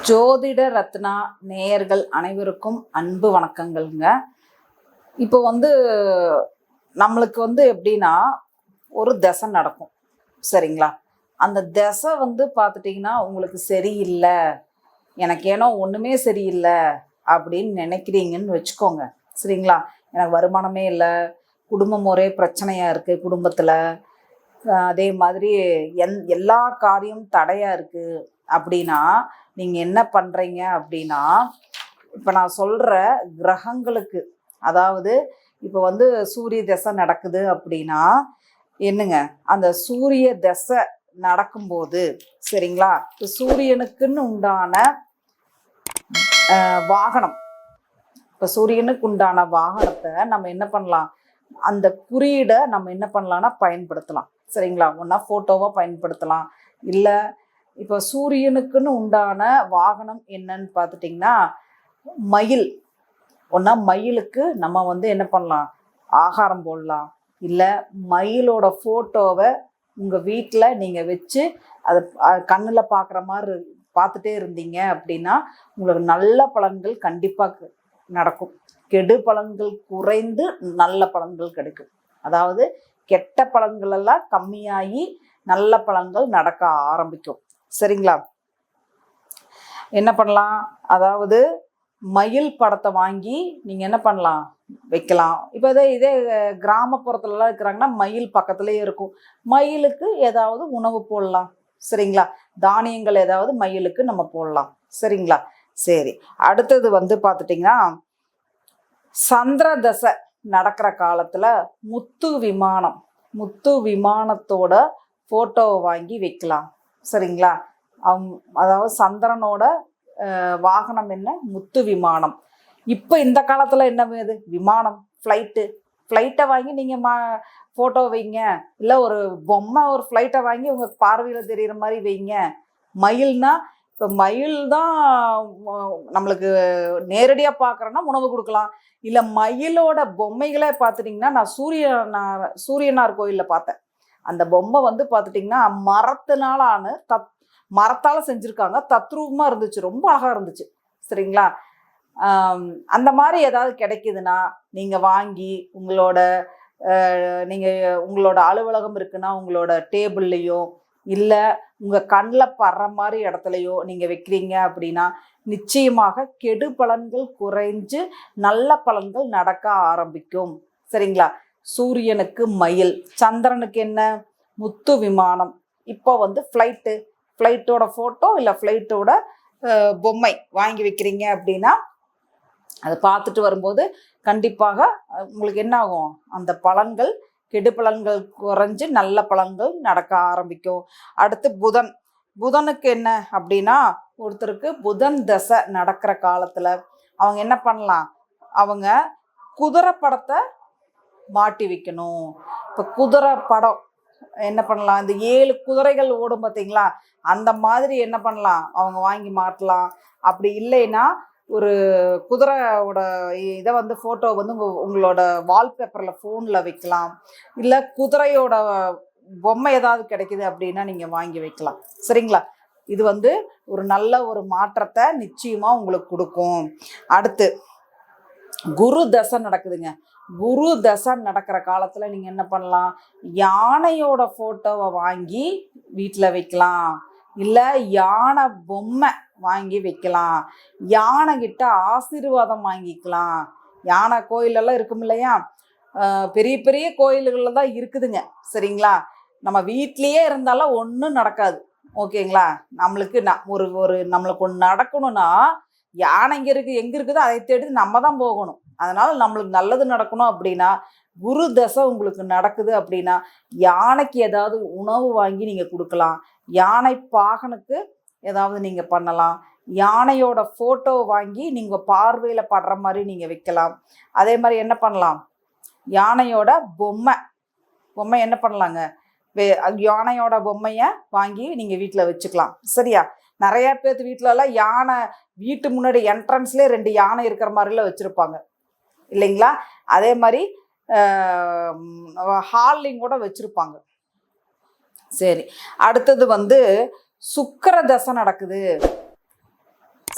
ஜோதிட ரத்னா நேயர்கள் அனைவருக்கும் அன்பு வணக்கங்கள்ங்க. இப்போ நம்மளுக்கு எப்படின்னா ஒரு தசை நடக்கும், சரிங்களா? அந்த தசை பார்த்துட்டிங்கன்னா உங்களுக்கு சரியில்லை, எனக்கு ஏனோ ஒன்றுமே சரியில்லை அப்படின்னு நினைக்கிறீங்கன்னு வச்சுக்கோங்க, சரிங்களா? எனக்கு வருமானமே இல்லை, குடும்பம் ஒரே பிரச்சனையாக இருக்குது, குடும்பத்தில் அதே மாதிரி எல்லா காரியம் தடையாக இருக்குது அப்படின்னா நீங்கள் என்ன பண்ணுறீங்க அப்படின்னா, இப்போ நான் சொல்கிற கிரகங்களுக்கு, அதாவது இப்போ சூரிய தசை நடக்குது அப்படின்னா என்னங்க, அந்த சூரிய தசை நடக்கும்போது, சரிங்களா, இப்போ சூரியனுக்குன்னு உண்டான வாகனம், இப்போ சூரியனுக்கு உண்டான வாகனத்தை நம்ம என்ன பண்ணலாம், அந்த குறியீடை நம்ம என்ன பண்ணலாம்னா பயன்படுத்தலாம், சரிங்களா? ஒன்றா ஃபோட்டோவாக பயன்படுத்தலாம். இல்லை இப்போ சூரியனுக்குன்னு உண்டான வாகனம் என்னன்னு பார்த்துட்டிங்கன்னா மயில். ஒன்றா மயிலுக்கு நம்ம என்ன பண்ணலாம், ஆகாரம் போடலாம். இல்லை மயிலோட ஃபோட்டோவை உங்கள் வீட்டில் நீங்கள் வச்சு அதை கண்ணில் பார்க்குற மாதிரி பார்த்துட்டே இருந்தீங்க அப்படின்னா உங்களுக்கு நல்ல பலன்கள் கண்டிப்பாக நடக்கும். கெடு பலன்கள் குறைந்து நல்ல பலன்கள் கிடைக்கும். அதாவது கெட்ட பலன்கள் எல்லாம் கம்மியாகி நல்ல பலன்கள் நடக்க ஆரம்பிக்கும், சரிங்களா? என்ன பண்ணலாம், அதாவது மயில் படத்தை வாங்கி நீங்கள் என்ன பண்ணலாம், வைக்கலாம். இப்போ இதே கிராமப்புறத்துலலாம் இருக்கிறாங்கன்னா மயில் பக்கத்துலேயே இருக்கும், மயிலுக்கு ஏதாவது உணவு போடலாம், சரிங்களா? தானியங்கள் ஏதாவது மயிலுக்கு நம்ம போடலாம், சரிங்களா? சரி, அடுத்தது பார்த்துட்டிங்கன்னா சந்திர தசை நடக்கிற காலத்தில் முத்து விமானத்தோட ஃபோட்டோவை வாங்கி வைக்கலாம், சரிங்களா? அதாவது சந்திரனோட வாகனம் என்ன, முத்து விமானம். இப்போ இந்த காலத்தில் என்ன இது விமானம், ஃப்ளைட்டை வாங்கி நீங்கள் ஃபோட்டோ வைங்க. இல்லை ஒரு பொம்மை, ஒரு ஃப்ளைட்டை வாங்கி உங்கள் பார்வையில் தெரிகிற மாதிரி வைங்க. மயில்னா இப்போ மயில் தான் நம்மளுக்கு நேரடியாக பார்க்குறோன்னா உணவு கொடுக்கலாம். இல்லை மயிலோட பொம்மைகளே பார்த்துட்டிங்கன்னா நான் சூரியனார் கோயிலில் பார்த்தேன். அந்த பொம்மை பார்த்துட்டிங்கன்னா மரத்தினாலான மரத்தால் செஞ்சுருக்காங்க, தத்ரூபமாக இருந்துச்சு, ரொம்ப அழகாக இருந்துச்சு, சரிங்களா? அந்த மாதிரி ஏதாவது கிடைக்குதுன்னா நீங்கள் வாங்கி உங்களோட அலுவலகம் இருக்குன்னா உங்களோட டேபிள்லையோ இல்லை உங்கள் கண்ணில் படுற மாதிரி இடத்துலையோ நீங்கள் வைக்கிறீங்க அப்படின்னா நிச்சயமாக கெடு பலன்கள் குறைஞ்சு நல்ல பலன்கள் நடக்க ஆரம்பிக்கும், சரிங்களா? சூரியனுக்கு மயில், சந்திரனுக்கு என்ன, முத்து விமானம். இப்போ ஃப்ளைட்டோட ஃபோட்டோ இல்லை ஃப்ளைட்டோட பொம்மை வாங்கி வைக்கிறீங்க அப்படின்னா அதை பார்த்துட்டு வரும்போது கண்டிப்பாக உங்களுக்கு என்ன ஆகும், அந்த பலன்கள் கெடு பலன்கள் குறைஞ்சு நல்ல பலன்கள் நடக்க ஆரம்பிக்கும். அடுத்து புதனுக்கு என்ன அப்படின்னா, ஒருத்தருக்கு புதன் தசை நடக்கிற காலத்தில் அவங்க என்ன பண்ணலாம், அவங்க குதிரை படத்தை மாட்டி வைக்கணும். இப்போ குதிரை படம் என்ன பண்ணலாம், இந்த 7 குதிரைகள் ஓடும் பார்த்தீங்களா, அந்த மாதிரி என்ன பண்ணலாம், அவங்க வாங்கி மாட்டலாம். அப்படி இல்லைன்னா ஒரு குதிரையோட இதை ஃபோட்டோ உங்களோட வால்பேப்பரில் ஃபோனில் வைக்கலாம். இல்லை குதிரையோட பொம்மை ஏதாவது கிடைக்குது அப்படின்னா நீங்கள் வாங்கி வைக்கலாம், சரிங்களா? இது ஒரு நல்ல ஒரு மாற்றத்தை நிச்சயமாக உங்களுக்கு கொடுக்கும். அடுத்து குரு தசை நடக்குதுங்க. குரு தசை நடக்கிற காலத்தில் நீங்கள் என்ன பண்ணலாம், யானையோட ஃபோட்டோவை வாங்கி வீட்டில் வைக்கலாம். இல்லை யானை பொம்மை வாங்கி வைக்கலாம். யானை கிட்ட ஆசீர்வாதம் வாங்கிக்கலாம். யானை கோயிலெல்லாம் இருக்கும் இல்லையா, பெரிய பெரிய கோயில்களில் தான் இருக்குதுங்க, சரிங்களா? நம்ம வீட்லேயே இருந்தாலும் ஒன்றும் நடக்காது, ஓகேங்களா? நம்மளுக்கு நம்மளுக்கு ஒன்று நடக்கணும்னா யானை எங்கே இருக்குதோ அதை தேடி நம்ம தான் போகணும். அதனால் நம்மளுக்கு நல்லது நடக்கணும் அப்படின்னா, குரு தசை உங்களுக்கு நடக்குது அப்படின்னா யானைக்கு ஏதாவது உணவு வாங்கி நீங்கள் கொடுக்கலாம். யானை பாகனுக்கு ஏதாவது நீங்கள் பண்ணலாம். யானையோட ஃபோட்டோ வாங்கி நீங்கள் பார்வையில் படுற மாதிரி நீங்கள் வைக்கலாம். அதே மாதிரி என்ன பண்ணலாம், யானையோட பொம்மை என்ன பண்ணலாங்க, யானையோட பொம்மையை வாங்கி நீங்கள் வீட்டில் வச்சுக்கலாம், சரியா? நிறையா பேர்த்து வீட்டிலலாம் யானை வீட்டு முன்னாடி என்ட்ரன்ஸ்லேயே 2 யானை இருக்கிற மாதிரிலாம் வச்சுருப்பாங்க இல்லைங்களா? அதே மாதிரி ஹால்லையும் கூட வச்சுருப்பாங்க. சரி, அடுத்தது சுக்கிர தசை நடக்குது.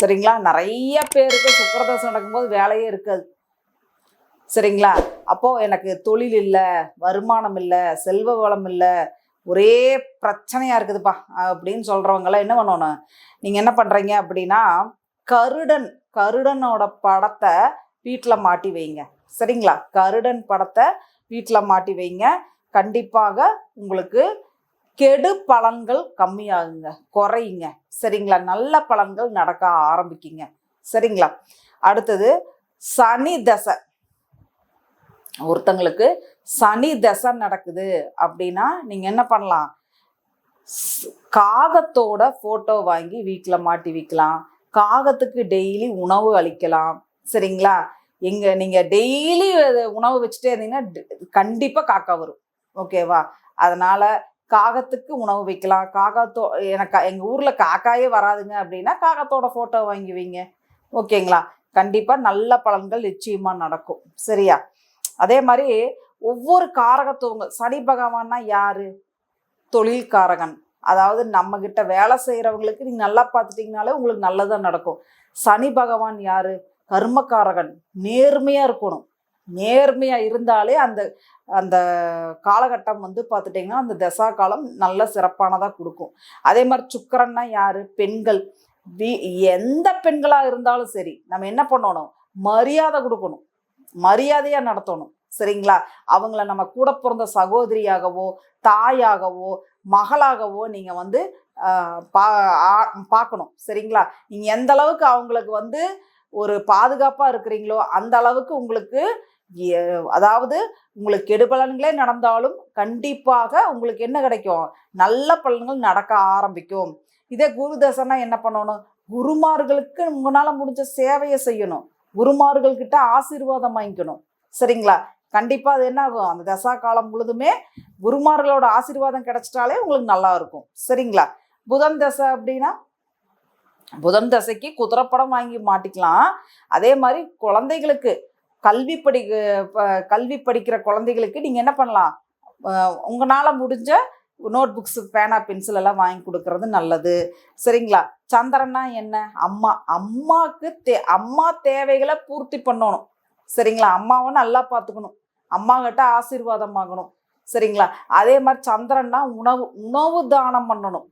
சரிங்களா? நிறைய பேருக்கு சுக்கிரதசை நடக்கும்போது வேலையே இருக்காது. சரிங்களா? அப்போது எனக்கு தொழில் இல்லை, வருமானம் இல்லை, செல்வ வளம் இல்லை, ஒரே பிரச்சனையாக இருக்குதுப்பா அப்படின்னு சொல்கிறவங்களாம் என்ன பண்ணணும், நீங்கள் என்ன பண்ணுறீங்க அப்படின்னா, கருடனோட படத்தை வீட்டில் மாட்டி வைங்க. சரிங்களா? கருடன் படத்தை வீட்டில் மாட்டி வைங்க. கண்டிப்பாக உங்களுக்கு கெடு பலன்கள் கம்மியாகுங்க, குறையுங்க. சரிங்களா? நல்ல பலன்கள் நடக்க ஆரம்பிக்குங்க. சரிங்களா? அடுத்தது சனி தசை. ஒருத்தங்களுக்கு சனி தசை நடக்குது அப்படின்னா நீங்கள் என்ன பண்ணலாம், காகத்தோட ஃபோட்டோ வாங்கி வீட்டில் மாட்டி வைக்கலாம். காகத்துக்கு டெய்லி உணவு அளிக்கலாம். சரிங்களா? நீங்கள் டெய்லி உணவு வச்சுட்டே இருந்தீங்கன்னா கண்டிப்பாக காக்கா வரும். ஓகேவா? அதனால் காகத்துக்கு உணவு வைக்கலாம். எனக்கு எங்கள் ஊரில் காக்காயே வராதுங்க அப்படின்னா காகத்தோட ஃபோட்டோ வாங்கி வைங்க. ஓகேங்களா? கண்டிப்பாக நல்ல பலன்கள் நிச்சயமாக நடக்கும். சரியா? அதே மாதிரி ஒவ்வொரு காரகத்துவங்க, சனி பகவான்னா யாரு? தொழில்காரகன். அதாவது நம்மக்கிட்ட வேலை செய்கிறவங்களுக்கு நீங்கள் நல்லா பார்த்துட்டிங்கனாலே உங்களுக்கு நல்லதாக நடக்கும். சனி பகவான் யாரு? கர்மக்காரகன். நேர்மையாக இருக்கணும். நேர்மையாக இருந்தாலே அந்த அந்த காலகட்டம் வந்து பார்த்துட்டிங்கன்னா அந்த தசா காலம் நல்ல சிறப்பானதாக கொடுக்கும். அதே மாதிரி சுக்கிரன்னா யார்? பெண்கள். எந்த பெண்களாக இருந்தாலும் சரி நம்ம என்ன பண்ணணும், மரியாதை கொடுக்கணும், மரியாதையாக நடத்தணும். சரிங்களா? அவங்கள நம்ம கூட பிறந்த சகோதரியாகவோ தாயாகவோ மகளாகவோ நீங்கள் வந்து பார்க்கணும். சரிங்களா? நீங்கள் எந்த அளவுக்கு அவங்களுக்கு வந்து ஒரு பாதுகாப்பாக இருக்கிறீங்களோ அந்த அளவுக்கு உங்களுக்கு, அதாவது உங்களுக்கு கெடுபலன்களே நடந்தாலும் கண்டிப்பாக உங்களுக்கு என்ன கிடைக்கும், நல்ல பலன்கள் நடக்க ஆரம்பிக்கும். இதே குரு தசைனா என்ன பண்ணணும், குருமார்களுக்கு உங்களால் முடிஞ்ச சேவையை செய்யணும், குருமார்கள்கிட்ட ஆசீர்வாதம் வாங்கிக்கணும். சரிங்களா? கண்டிப்பாக அது என்ன ஆகும், அந்த தசா காலம் முழுதுமே குருமார்களோட ஆசீர்வாதம் கிடைச்சிட்டாலே உங்களுக்கு நல்லா இருக்கும். சரிங்களா? புதன் தசை அப்படின்னா புதன் தசைக்கு குதிரைப்படம் வாங்கி மாட்டிக்கலாம். அதே மாதிரி குழந்தைகளுக்கு கல்வி படிக்கிற குழந்தைகளுக்கு நீங்கள் என்ன பண்ணலாம், உங்களால் முடிஞ்ச நோட் புக்ஸு, பேனா, பென்சில் எல்லாம் வாங்கி கொடுக்கறது நல்லது. சரிங்களா? சந்திரன்னா என்ன? அம்மா தேவைகளை பூர்த்தி பண்ணணும். சரிங்களா? அம்மாவை நல்லா பார்த்துக்கணும், அம்மா கிட்ட ஆசீர்வாதம் வாங்கணும். சரிங்களா? அதே மாதிரி சந்திரன்னா உணவு தானம் பண்ணணும்.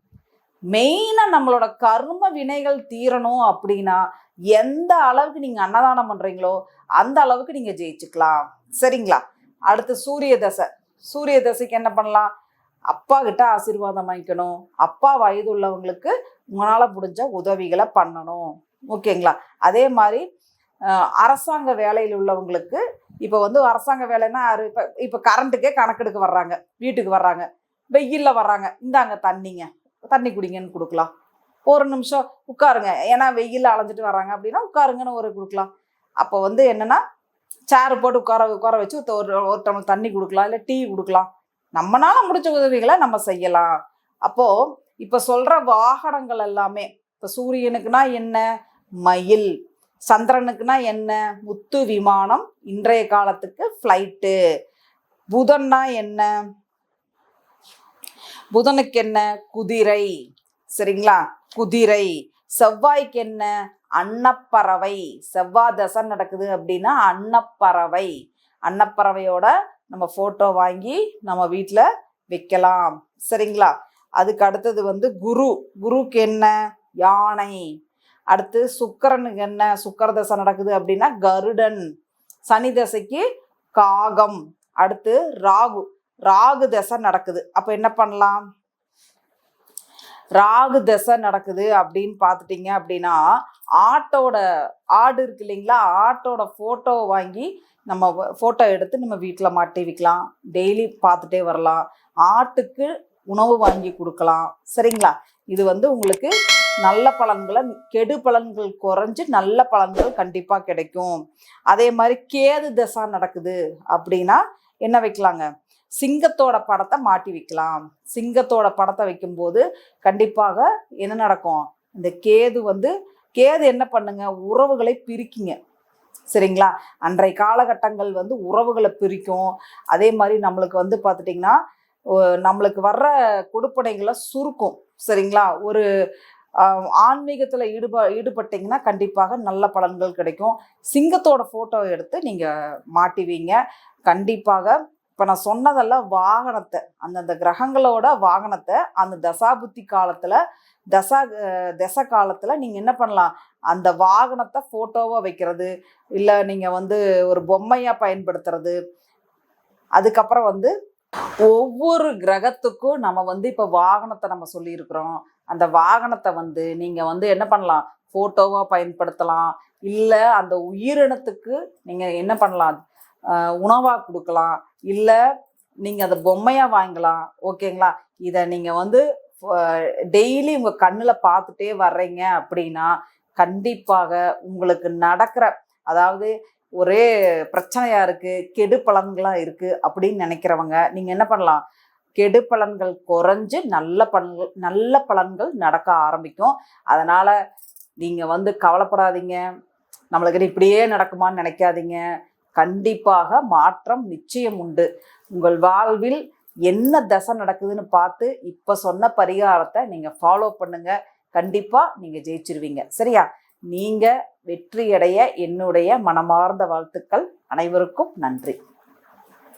மெயினாக நம்மளோட கர்ம வினைகள் தீரணும் அப்படின்னா எந்த அளவுக்கு நீங்கள் அன்னதானம் பண்ணுறீங்களோ அந்த அளவுக்கு நீங்கள் ஜெயிச்சுக்கலாம். சரிங்களா? அடுத்து சூரிய தசை. சூரிய தசைக்கு என்ன பண்ணலாம், அப்பா கிட்ட ஆசீர்வாதம் வாங்கிக்கணும், அப்பா வயது உள்ளவங்களுக்கு உங்களால் முடிஞ்ச உதவிகளை பண்ணணும். ஓகேங்களா? அதே மாதிரி அரசாங்க வேலையில் உள்ளவங்களுக்கு இப்போ வந்து அரசாங்க வேலைன்னா இப்போ கரண்ட்டுக்கே கணக்கெடுக்க வர்றாங்க, வீட்டுக்கு வர்றாங்க, வெயிலில் வர்றாங்க, இந்தாங்க தண்ணி குடிங்கன்னு கொடுக்கலாம். ஒரு நிமிஷம் உட்காருங்க, ஏன்னா வெயிலில் அலைஞ்சிட்டு வர்றாங்க அப்படின்னா உட்காருங்கன்னு ஒரு கொடுக்கலாம். அப்போ வந்து என்னென்னா சேரு போட்டு உட்கார வச்சு ஒரு டம்ளர் தண்ணி கொடுக்கலாம், இல்லை டீ கொடுக்கலாம். நம்மளால முடிச்ச உதவிகளை நம்ம செய்யலாம். அப்போது இப்போ சொல்கிற வாகனங்கள் எல்லாமே, இப்போ சூரியனுக்குனா என்ன, மயில். சந்திரனுக்குனா என்ன, முத்து விமானம், இன்றைய காலத்துக்கு ஃப்ளைட்டு. புதன்னா என்ன, புதனுக்கு என்ன, குதிரை. சரிங்களா? குதிரை. செவ்வாய்க்கு என்ன, அன்னப்பறவை. செவ்வாய் தசை நடக்குது அப்படின்னா அன்னப்பறவை. அன்னப்பறவையோட நம்ம ஃபோட்டோ வாங்கி நம்ம வீட்டில் வைக்கலாம். சரிங்களா? அதுக்கு அடுத்தது வந்து குருக்கு என்ன, யானை. அடுத்து சுக்கிரனுக்கு என்ன, சுக்கிர தசை நடக்குது அப்படின்னா கருடன். சனி தசைக்கு காகம். அடுத்து ராகு தசை நடக்குது. அப்போ என்ன பண்ணலாம், ராகு தசை நடக்குது அப்படின்னு பார்த்துட்டிங்க அப்படின்னா ஆடு இருக்கு இல்லைங்களா, ஆட்டோட ஃபோட்டோ வாங்கி நம்ம ஃபோட்டோ எடுத்து நம்ம வீட்டில் மாட்டி வைக்கலாம். டெய்லி பார்த்துட்டே வரலாம். ஆட்டுக்கு உணவு வாங்கி கொடுக்கலாம். சரிங்களா? இது வந்து உங்களுக்கு நல்ல பலன்களை, கெடு பலன்கள் குறைஞ்சு நல்ல பலன்கள் கண்டிப்பாக கிடைக்கும். அதே மாதிரி கேது தசை நடக்குது அப்படின்னா என்ன வைக்கலாங்க, சிங்கத்தோட படத்தை மாட்டி வைக்கலாம். சிங்கத்தோட படத்தை வைக்கும்போது கண்டிப்பாக என்ன நடக்கும், இந்த கேது என்ன பண்ணுங்க, உறவுகளை பிரிக்குங்க. சரிங்களா? அன்றைய காலகட்டங்கள் வந்து உறவுகளை பிரிக்கும். அதே மாதிரி நம்மளுக்கு வந்து பார்த்துட்டிங்கன்னா நம்மளுக்கு வர்ற கொடுப்பனைகளை சுருக்கும். சரிங்களா? ஒரு ஆன்மீகத்தில் ஈடுபட்டீங்கன்னா கண்டிப்பாக நல்ல பலன்கள் கிடைக்கும். சிங்கத்தோட ஃபோட்டோ எடுத்து நீங்கள் மாட்டுவீங்க. கண்டிப்பாக இப்போ நான் சொன்னதெல்லாம் வாகனத்தை, அந்தந்த கிரகங்களோட வாகனத்தை அந்த தசாபுத்தி காலத்தில் தசை காலத்தில் நீங்கள் என்ன பண்ணலாம், அந்த வாகனத்தை ஃபோட்டோவாக வைக்கிறது, இல்லை நீங்கள் வந்து ஒரு பொம்மையாக பயன்படுத்துறது. அதுக்கப்புறம் வந்து ஒவ்வொரு கிரகத்துக்கும் நம்ம வந்து இப்போ வாகனத்தை நம்ம சொல்லியிருக்கிறோம். அந்த வாகனத்தை வந்து நீங்கள் வந்து என்ன பண்ணலாம், ஃபோட்டோவாக பயன்படுத்தலாம். இல்லை அந்த உயிரினத்துக்கு நீங்கள் என்ன பண்ணலாம், உணவாக கொடுக்கலாம். இல்லை நீங்கள் அதை பொம்மையாக வாங்கலாம். ஓகேங்களா? இதை நீங்கள் வந்து டெய்லி உங்கள் கண்ணில் பார்த்துட்டே வர்றீங்க அப்படின்னா கண்டிப்பாக உங்களுக்கு நடக்கிற, அதாவது ஒரே பிரச்சனையாக இருக்குது, கெடு பலன்களாக இருக்குது அப்படின்னு நினைக்கிறவங்க நீங்கள் என்ன பண்ணலாம், கெடு பலன்கள் குறைஞ்சு நல்ல பலன்கள் நடக்க ஆரம்பிக்கும். அதனால் நீங்கள் வந்து கவலைப்படாதீங்க, நம்மளுக்கு இப்படியே நடக்குமான்னு நினைக்காதீங்க. கண்டிப்பாக மாற்றம் நிச்சயம் உண்டு. உங்கள் வாழ்வில் என்ன தசை நடக்குதுன்னு பார்த்து இப்போ சொன்ன பரிகாரத்தை நீங்கள் ஃபாலோ பண்ணுங்கள். கண்டிப்பாக நீங்கள் ஜெயிச்சிருவீங்க. சரியா? நீங்கள் வெற்றியடைய என்னுடைய மனமார்ந்த வாழ்த்துக்கள். அனைவருக்கும் நன்றி.